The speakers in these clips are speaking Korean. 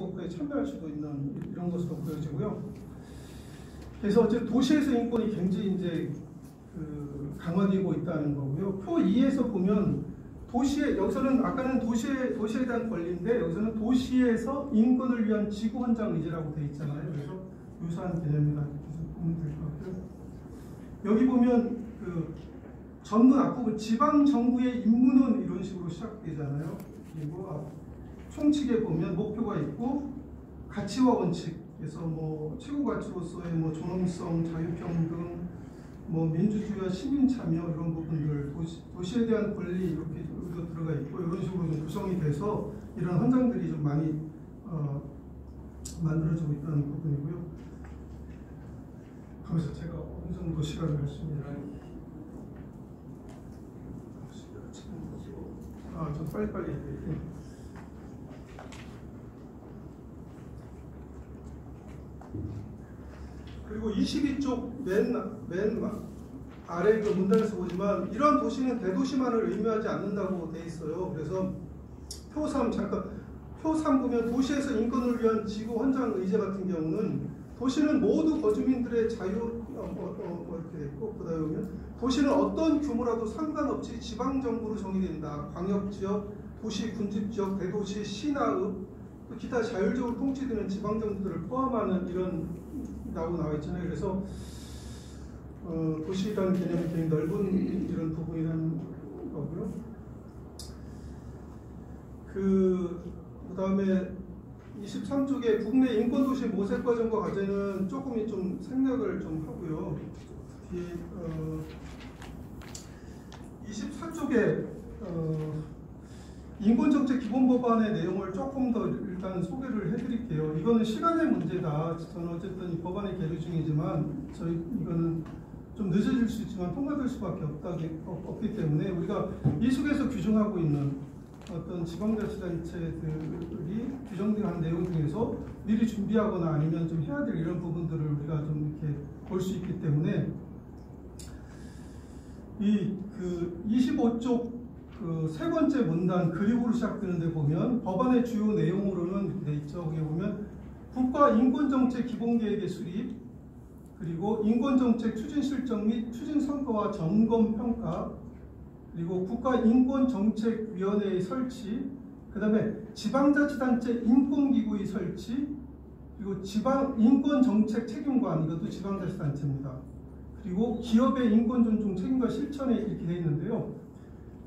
지역화에 참여할 수도 있는 이런 것으로 보여지고요. 그래서 어쨌든 도시에서 인권이 굉장히 이제 강화되고 있다는 거고요. 표 2에서 보면 도시에, 여기서는 아까는 도시에 대한 권리인데 여기서는 도시에서 인권을 위한 지구 헌장 의제라고 되어 있잖아요. 그래서 유사한 개념이라 보면 될 것 같고요. 여기 보면 전문 앞부분 지방 정부의 임무는 이런 식으로 시작되잖아요. 그리고 총칙에 보면 목표가 있고 가치와 원칙에서 뭐 최고 가치로서의 뭐 존엄성, 자유평등, 뭐 민주주의와 시민 참여 이런 부분들, 도시에 대한 권리 이렇게 들어가 있고 이런 식으로 좀 구성이 돼서 이런 헌장들이 좀 많이 만들어지고 있다는 부분이고요. 그래서 제가 어느 정도 시간을 할 수 있나요? 좀 빨리빨리 해야 그리고 22쪽 맨 아래 그 문단에서 보지만 이러한 도시는 대도시만을 의미하지 않는다고 돼 있어요. 그래서 표 3 보면 도시에서 인권을 위한 지구 헌장 의제 같은 경우는 도시는 모두 거주민들의 자유 이렇게 돼 있고 그다음에 보면 도시는 어떤 규모라도 상관없이 지방 정부로 정의된다. 광역지역, 도시, 군집지역, 대도시, 시나읍, 또 기타 자율적으로 통치되는 지방 정부들을 포함하는 이런 라고 나와 있잖아요. 그래서 도시라는 개념이 굉장히 넓은 이런 부분이라는 거고요. 그다음에 23쪽에 국내 인권도시 모색 과정과 과제는 조금 좀 생략을 좀 하고요. 24쪽에 인권정책 기본법안의 내용을 조금 더 일단 소개를 해드릴게요. 이거는 시간의 문제다. 저는 어쨌든 이 법안의 계류 중이지만 이거는 좀 늦어질 수 있지만 통과될 수밖에 없기 때문에 우리가 이 속에서 규정하고 있는 어떤 지방자치단체들이 규정한 내용 중에서 미리 준비하거나 아니면 좀 해야 될 이런 부분들을 우리가 좀 이렇게 볼 수 있기 때문에 이 25쪽 세 번째 문단 그리고로 시작되는 데 보면 법안의 주요 내용으로는 이렇게 돼 있죠. 거기 보면 국가 인권정책 기본계획의 수립, 그리고 인권정책 추진 실정 및 추진 성과와 점검 평가, 그리고 국가인권정책위원회의 설치, 그 다음에 지방자치단체 인권기구의 설치, 그리고 지방인권정책 책임관, 이것도 지방자치단체입니다. 그리고 기업의 인권존중 책임과 실천에 이렇게 되어 있는데요.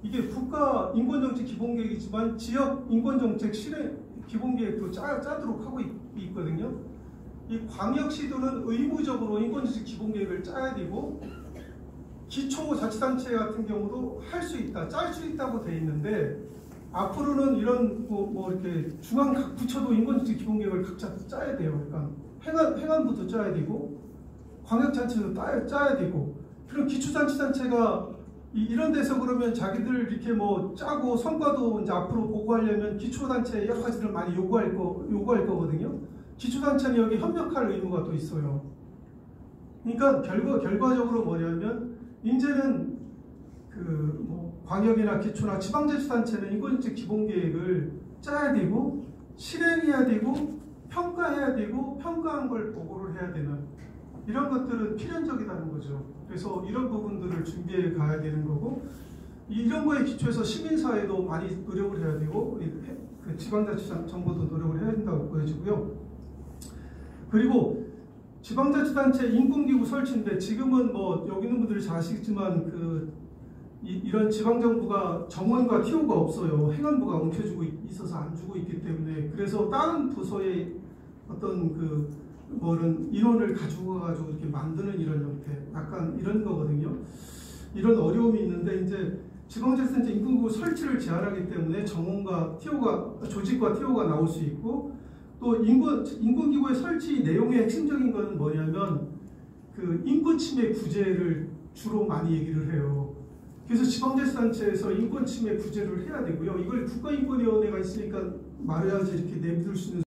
이게 국가 인권정책 기본계획이지만 지역 인권정책 실행 기본계획도 짜도록 하고 있거든요. 이 광역시도는 의무적으로 인권정책 기본계획을 짜야 되고 기초자치단체 같은 경우도 할 수 있다, 짤 수 있다고 돼 있는데 앞으로는 이런 뭐 이렇게 중앙 각 부처도 인권정책 기본계획을 각자 짜야 돼요. 그러니까 행안부도 짜야 되고 광역자치도 짜야 되고 그럼 기초자치단체가 이런 데서 그러면 자기들 이렇게 뭐 짜고 성과도 이제 앞으로 보고하려면 기초단체 여러 가지를 많이 요구할 거거든요. 기초단체는 여기 협력할 의무가 또 있어요. 그러니까 결과적으로 뭐냐면 이제는 뭐 광역이나 기초나 지방자치단체는 인권정책 기본계획을 짜야 되고 실행해야 되고 평가해야 되고 평가한 걸 보고를 해야 되는 이런 것들은 필연적이라는 거죠. 그래서 이런 부분들을 준비해 가야 되는 거고 이런 거에 기초해서 시민사회도 많이 노력을 해야 되고 지방자치 정부도 노력을 해야 된다고 보여지고요. 그리고 지방자치단체 인권기구 설치인데 지금은 뭐 여기 있는 분들이 잘 아시겠지만 이런 지방정부가 정원과 TO가 없어요. 행안부가 엉켜주고 있어서 안 주고 있기 때문에 그래서 다른 부서의 어떤 뭐는 인원을 가지고 이렇게 만드는 이런 형태, 약간 이런 거거든요. 이런 어려움이 있는데 이제 지방자치단체 인권기구 설치를 제한하기 때문에 정원과 조직과 TO가 나올 수 있고 또 인권기구의 설치 내용의 핵심적인 것은 뭐냐면 인권침해 구제를 주로 많이 얘기를 해요. 그래서 지방자치단체에서 인권침해 구제를 해야 되고요. 이걸 국가인권위원회가 있으니까 말해야지 이렇게 내밀 수 있는